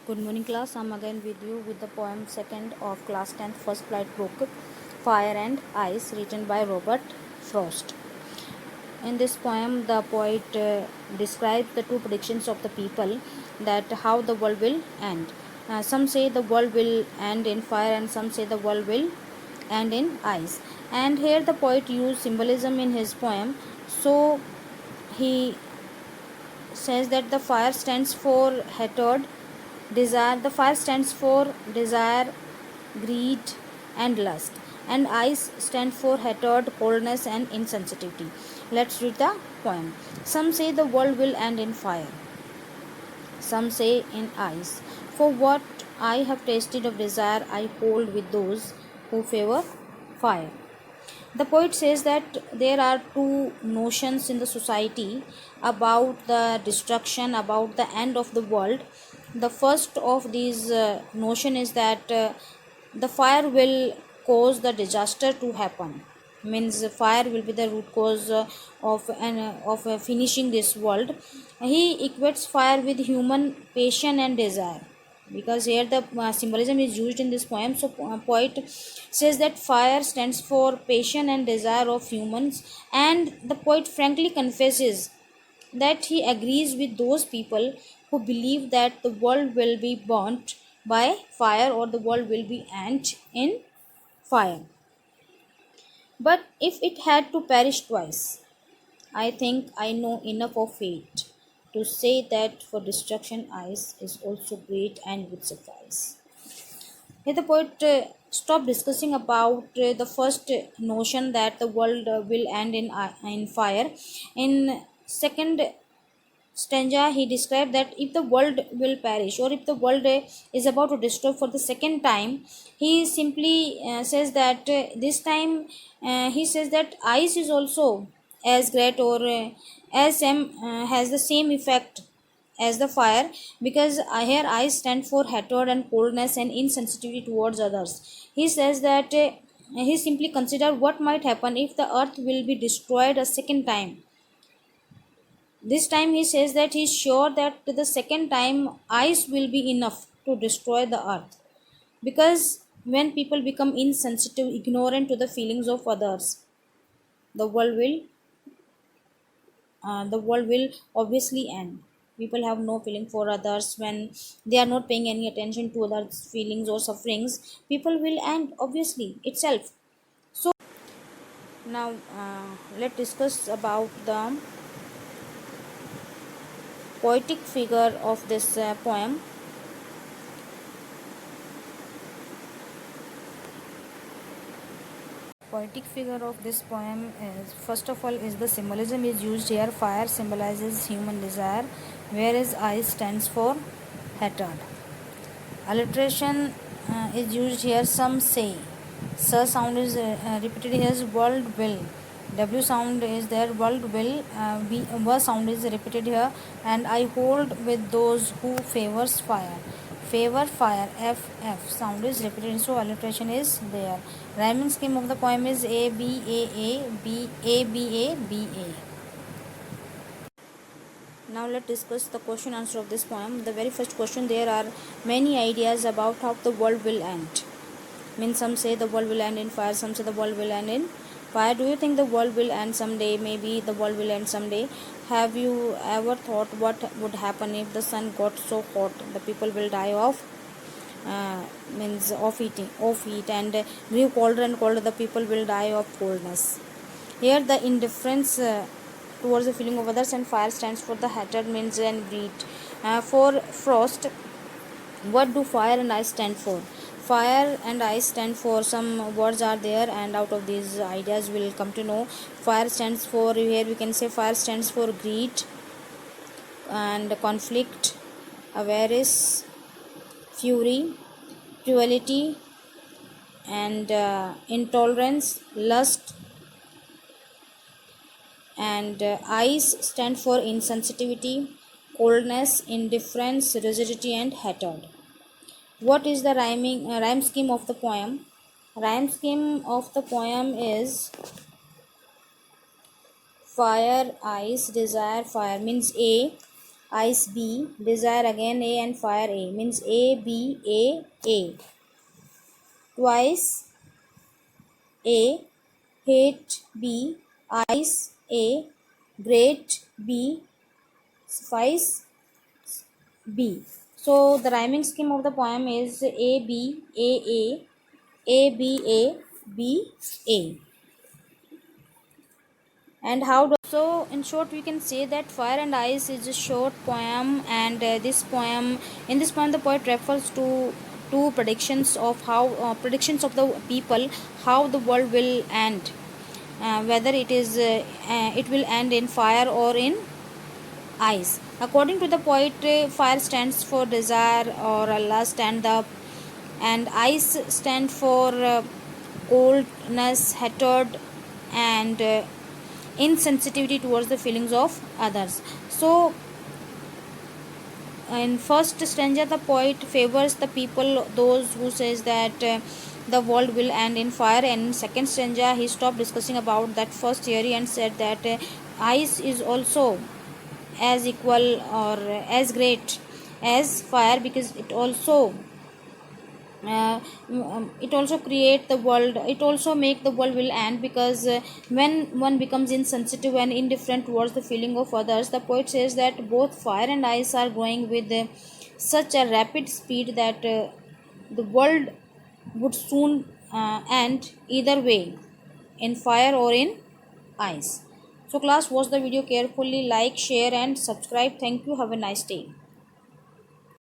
Good morning class, I'm again with you with the poem 2nd of class 10th first flight book Fire and Ice, written by Robert Frost. In this poem the poet describes the two predictions of the people that how the world will end. Some say the world will end in fire and some say the world will end in ice. And here the poet used symbolism in his poem. So he says that the fire stands for hatred, desire. The fire stands for desire, greed, and lust, and ice stands for hatred, coldness, and insensitivity. Let's read the poem. Some say the world will end in fire, some say in ice. For what I have tasted of desire, I hold with those who favor fire. The poet says that there are two notions in the society about the destruction, about the end of the world. The first of these notion is that the fire will cause the disaster to happen. Means fire will be the root cause of finishing this world. He equates fire with human passion and desire, because here the symbolism is used in this poem. So poet says that fire stands for passion and desire of humans, and the poet frankly confesses that he agrees with those people who believe that the world will be burnt by fire, or the world will be end in fire. But if it had to perish twice, I think I know enough of fate to say that for destruction ice is also great and would suffice. Here the poet stopped discussing about the first notion that the world will end in fire. In second stanza, he described that if the world will perish, or if the world is about to destroy for the second time, he simply says that this time he says that ice is also as great, or as same has the same effect as the fire, because here ice stand for hatred and coldness and insensitivity towards others. He says that he simply consider what might happen if the earth will be destroyed a second time. This time he says that he is sure that the second time ice will be enough to destroy the earth, because when people become insensitive, ignorant to the feelings of others, the world will obviously end. People have no feeling for others when they are not paying any attention to others' feelings or sufferings. People will end obviously itself. So now let's discuss about the poetic figure of this poem. Poetic figure of this poem is, first of all, is the symbolism is used here. Fire symbolizes human desire, whereas ice stands for hatred. Alliteration is used here. Some say s sound is repeated here as world will. W sound is there, world will. V sound is repeated here. And I hold with those who favors fire. Favor fire. F sound is repeated, so alliteration is there. Rhyming scheme of the poem is A B A A B A B A B A. Now let's discuss the question answer of this poem. The very first question, there are many ideas about how the world will end. Means some say the world will end in fire, some say the world will end in fire. Do you think the world will end someday? Maybe the world will end someday. Have you ever thought what would happen if the sun got so hot? The people will die of means of heat, and grew colder and colder, the people will die of coldness. Here the indifference towards the feeling of others, and fire stands for the hatred, means and greed. For Frost, what do fire and ice stand for? Fire and ice stand for, some words are there, and out of these ideas we'll come to know. Fire stands for, here we can say fire stands for greed and conflict, avarice, fury, cruelty, and intolerance, lust. And ice stand for insensitivity, coldness, indifference, rigidity, and hatred. What is the rhyme scheme of the poem? Rhyme scheme of the poem is fire, ice, desire, fire, means A, ice B, desire again A, and fire A. Means A, B, A. Twice A, hate B, ice A, great B, suffice B. So the rhyming scheme of the poem is A, B, A, A, B, A, B, A. And how do so in short we can say that Fire and Ice is a short poem, and this poem in this poem the poet refers to predictions of how predictions of the people how the world will end, whether it will end in fire or in ice. According to the poet, fire stands for desire or lust, and ice stand for coldness, hatred, and insensitivity towards the feelings of others. So in first stanza the poet favors the people those who says that the world will end in fire, and in second stanza he stopped discussing about that first theory and said that ice is also as equal or as great as fire, because it also create the world, it also make the world will end, because when one becomes insensitive and indifferent towards the feeling of others, the poet says that both fire and ice are going with such a rapid speed that the world would soon end either way, in fire or in ice. So class, watch the video carefully, like, share and subscribe. Thank you. Have a nice day.